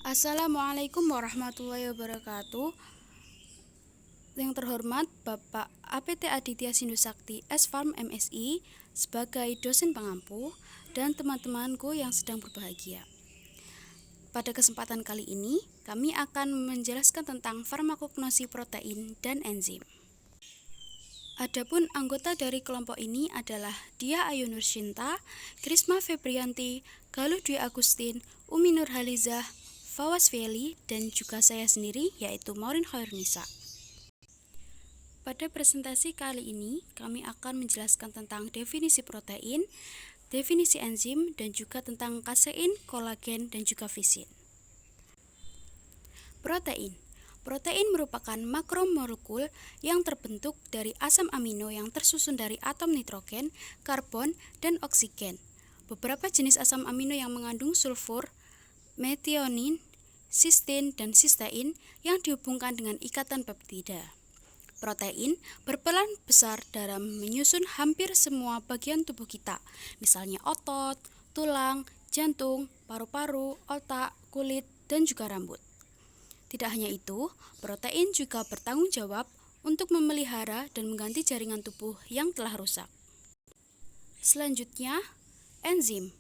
Assalamualaikum warahmatullahi wabarakatuh. Yang terhormat Bapak APT Aditya Sindu Sakti S.Farm MSI sebagai dosen pengampu dan teman-temanku yang sedang berbahagia. Pada kesempatan kali ini, kami akan menjelaskan tentang farmakognosi protein dan enzim. Adapun anggota dari kelompok ini adalah Dia Ayu Nurshinta, Krisma Febrianti, Galuh Dwi Agustin, Umi Nurhalizah, Fawas Feli, dan juga saya sendiri yaitu Maureen Khairunisa. Pada presentasi kali ini, kami akan menjelaskan tentang definisi protein, definisi enzim, dan juga tentang kasein, kolagen, dan juga fisin. Protein. Protein merupakan makromolekul yang terbentuk dari asam amino yang tersusun dari atom nitrogen, karbon, dan oksigen. Beberapa jenis asam amino yang mengandung sulfur, metionin, cysteine, dan cysteine yang dihubungkan dengan ikatan peptida. Protein berperan besar dalam menyusun hampir semua bagian tubuh kita, misalnya otot, tulang, jantung, paru-paru, otak, kulit, dan juga rambut. Tidak hanya itu, protein juga bertanggung jawab untuk memelihara dan mengganti jaringan tubuh yang telah rusak. Selanjutnya, enzim.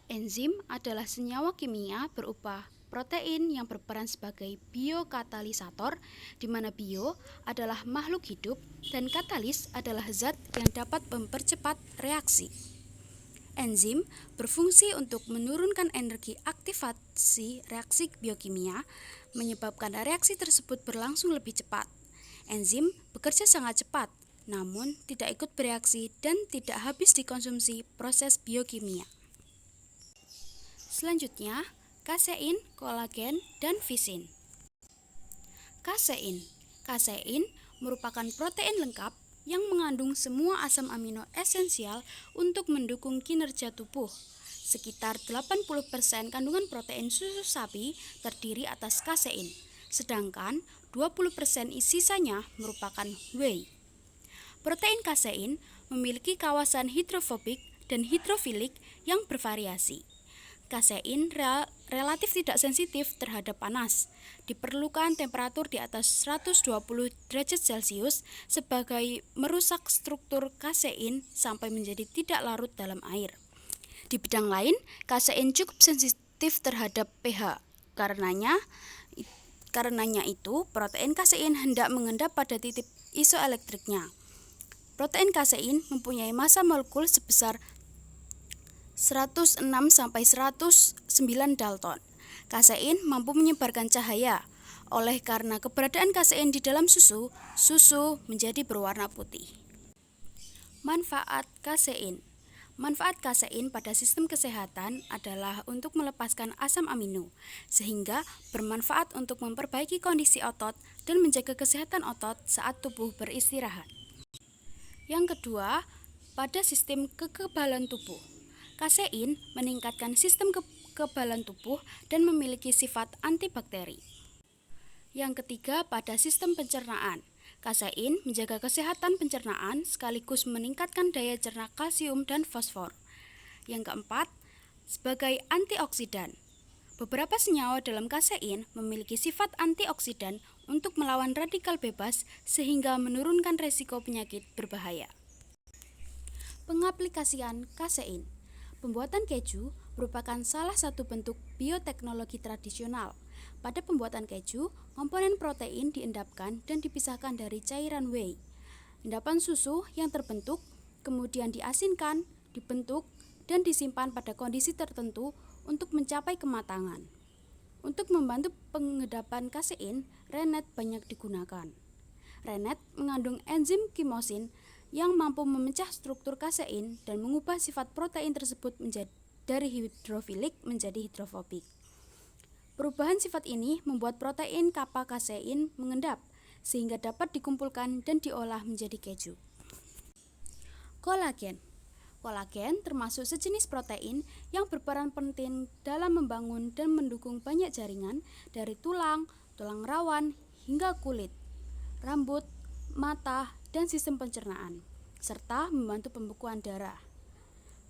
Enzim adalah senyawa kimia berupa protein yang berperan sebagai biokatalisator, di mana bio adalah makhluk hidup dan katalis adalah zat yang dapat mempercepat reaksi. Enzim berfungsi untuk menurunkan energi aktivasi reaksi biokimia, menyebabkan reaksi tersebut berlangsung lebih cepat. Enzim bekerja sangat cepat, namun tidak ikut bereaksi dan tidak habis dikonsumsi proses biokimia. Selanjutnya, kasein, kolagen, dan fisin. Kasein. Kasein merupakan protein lengkap yang mengandung semua asam amino esensial untuk mendukung kinerja tubuh. Sekitar 80% kandungan protein susu sapi terdiri atas kasein, sedangkan 20% sisanya merupakan whey. Protein kasein memiliki kawasan hidrofobik dan hidrofilik yang bervariasi. Kasein relatif tidak sensitif terhadap panas. Diperlukan temperatur di atas 120 derajat Celcius sebagai merusak struktur kasein sampai menjadi tidak larut dalam air. Di bidang lain, kasein cukup sensitif terhadap pH. Karenanya itu, protein kasein hendak mengendap pada titik isoelektriknya. Protein kasein mempunyai massa molekul sebesar 106 sampai 109 Dalton. Kasein mampu menyebarkan cahaya. Oleh karena keberadaan kasein di dalam susu, susu menjadi berwarna putih. Manfaat kasein. Manfaat kasein pada sistem kesehatan adalah untuk melepaskan asam amino, sehingga bermanfaat untuk memperbaiki kondisi otot dan menjaga kesehatan otot saat tubuh beristirahat. Yang kedua, pada sistem kekebalan tubuh. Kasein meningkatkan sistem kekebalan tubuh dan memiliki sifat antibakteri. Yang ketiga, pada sistem pencernaan. Kasein menjaga kesehatan pencernaan sekaligus meningkatkan daya cerna kalsium dan fosfor. Yang keempat, sebagai antioksidan. Beberapa senyawa dalam kasein memiliki sifat antioksidan untuk melawan radikal bebas sehingga menurunkan resiko penyakit berbahaya. Pengaplikasian kasein. Pembuatan keju merupakan salah satu bentuk bioteknologi tradisional. Pada pembuatan keju, komponen protein diendapkan dan dipisahkan dari cairan whey. Endapan susu yang terbentuk kemudian diasinkan, dibentuk, dan disimpan pada kondisi tertentu untuk mencapai kematangan. Untuk membantu pengendapan kasein, rennet banyak digunakan. Rennet mengandung enzim kimosin yang mampu memecah struktur kasein dan mengubah sifat protein tersebut dari hidrofilik menjadi hidrofobik. Perubahan sifat ini membuat protein kappa kasein mengendap, sehingga dapat dikumpulkan dan diolah menjadi keju. Kolagen. Kolagen termasuk sejenis protein yang berperan penting dalam membangun dan mendukung banyak jaringan dari tulang, tulang rawan, hingga kulit, rambut, mata, dan sistem pencernaan, serta membantu pembekuan darah.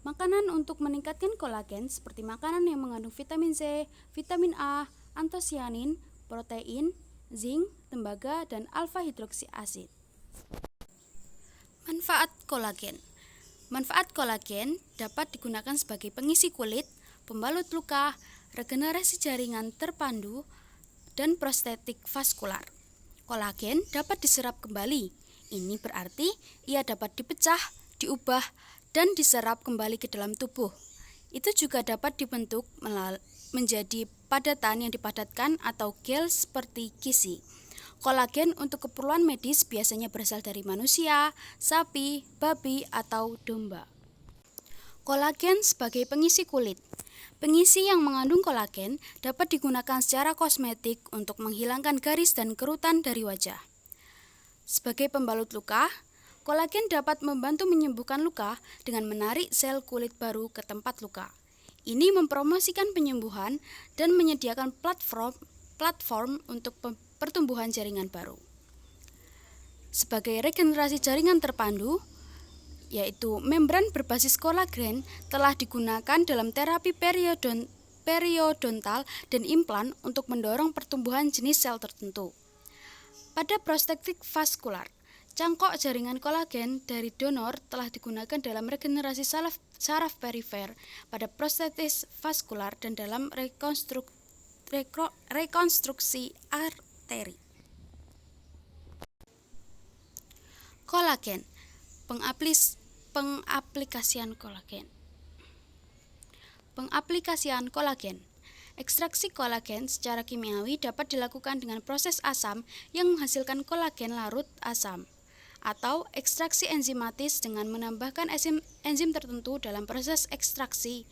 Makanan untuk meningkatkan kolagen seperti makanan yang mengandung vitamin C, vitamin A, antosianin, protein, zinc, tembaga, dan alfa hidroksi asid. Manfaat kolagen. Manfaat kolagen dapat digunakan sebagai pengisi kulit, pembalut luka, regenerasi jaringan terpandu, dan prostetik vaskular. Kolagen dapat diserap kembali. Ini berarti ia dapat dipecah, diubah, dan diserap kembali ke dalam tubuh. Itu juga dapat dibentuk menjadi padatan yang dipadatkan atau gel seperti gizi. Kolagen untuk keperluan medis biasanya berasal dari manusia, sapi, babi, atau domba. Kolagen sebagai pengisi kulit. Pengisi yang mengandung kolagen dapat digunakan secara kosmetik untuk menghilangkan garis dan kerutan dari wajah. Sebagai pembalut luka, kolagen dapat membantu menyembuhkan luka dengan menarik sel kulit baru ke tempat luka. Ini mempromosikan penyembuhan dan menyediakan platform untuk pertumbuhan jaringan baru. Sebagai regenerasi jaringan terpandu, yaitu membran berbasis kolagen, telah digunakan dalam terapi periodontal dan implan untuk mendorong pertumbuhan jenis sel tertentu. Pada prostetik vaskular, cangkok jaringan kolagen dari donor telah digunakan dalam regenerasi saraf perifer pada prostetis vaskular dan dalam rekonstruksi arteri. Kolagen, pengaplikasian kolagen. Pengaplikasian kolagen. Ekstraksi kolagen secara kimiawi dapat dilakukan dengan proses asam yang menghasilkan kolagen larut asam, atau ekstraksi enzimatis dengan menambahkan enzim tertentu dalam proses ekstraksi.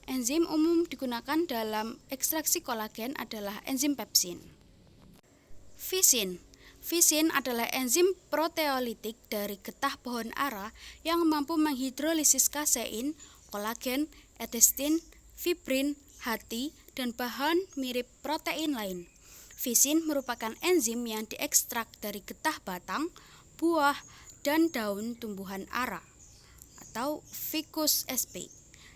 Enzim umum digunakan dalam ekstraksi kolagen adalah enzim pepsin. Fisin. Fisin adalah enzim proteolitik dari getah pohon ara yang mampu menghidrolisis kasein, kolagen, elastin, fibrin, hati, dan bahan mirip protein lain. Fisin merupakan enzim yang diekstrak dari getah batang, buah, dan daun tumbuhan ara atau Ficus sp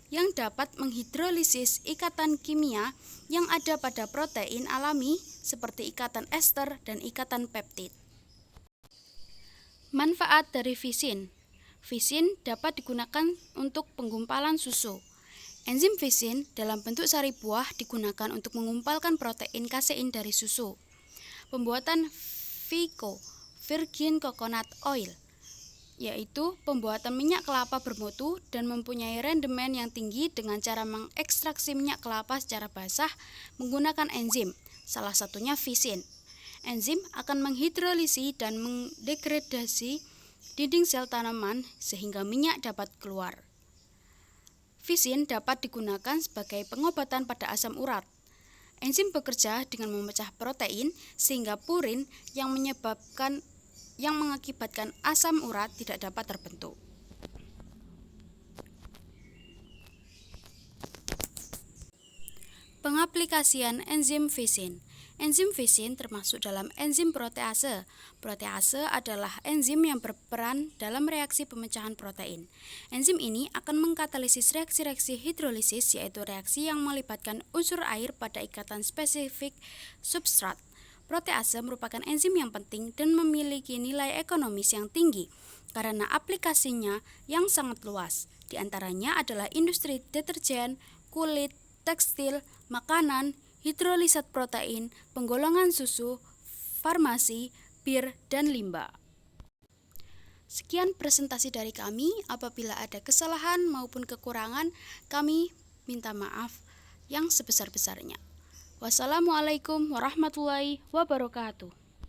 yang dapat menghidrolisis ikatan kimia yang ada pada protein alami seperti ikatan ester dan ikatan peptid. Manfaat dari fisin. Fisin dapat digunakan untuk penggumpalan susu. Enzim fisin dalam bentuk sari buah digunakan untuk mengumpalkan protein kasein dari susu. Pembuatan VCO, Virgin Coconut Oil, yaitu pembuatan minyak kelapa bermutu dan mempunyai rendemen yang tinggi dengan cara mengekstraksi minyak kelapa secara basah menggunakan enzim, salah satunya fisin. Enzim akan menghidrolisi dan mendegradasi dinding sel tanaman sehingga minyak dapat keluar. Fisin dapat digunakan sebagai pengobatan pada asam urat. Enzim bekerja dengan memecah protein sehingga purin yang mengakibatkan asam urat tidak dapat terbentuk. Pengaplikasian enzim fisin. Enzim fisin termasuk dalam enzim protease. Protease adalah enzim yang berperan dalam reaksi pemecahan protein. Enzim ini akan mengkatalisis reaksi-reaksi hidrolisis, yaitu reaksi yang melibatkan unsur air pada ikatan spesifik substrat. Protease merupakan enzim yang penting dan memiliki nilai ekonomis yang tinggi karena aplikasinya yang sangat luas. Di antaranya adalah industri deterjen, kulit, tekstil, makanan, hidrolisat protein, penggolongan susu, farmasi, bir, dan limbah. Sekian presentasi dari kami. Apabila ada kesalahan maupun kekurangan, kami minta maaf yang sebesar-besarnya. Wassalamualaikum warahmatullahi wabarakatuh.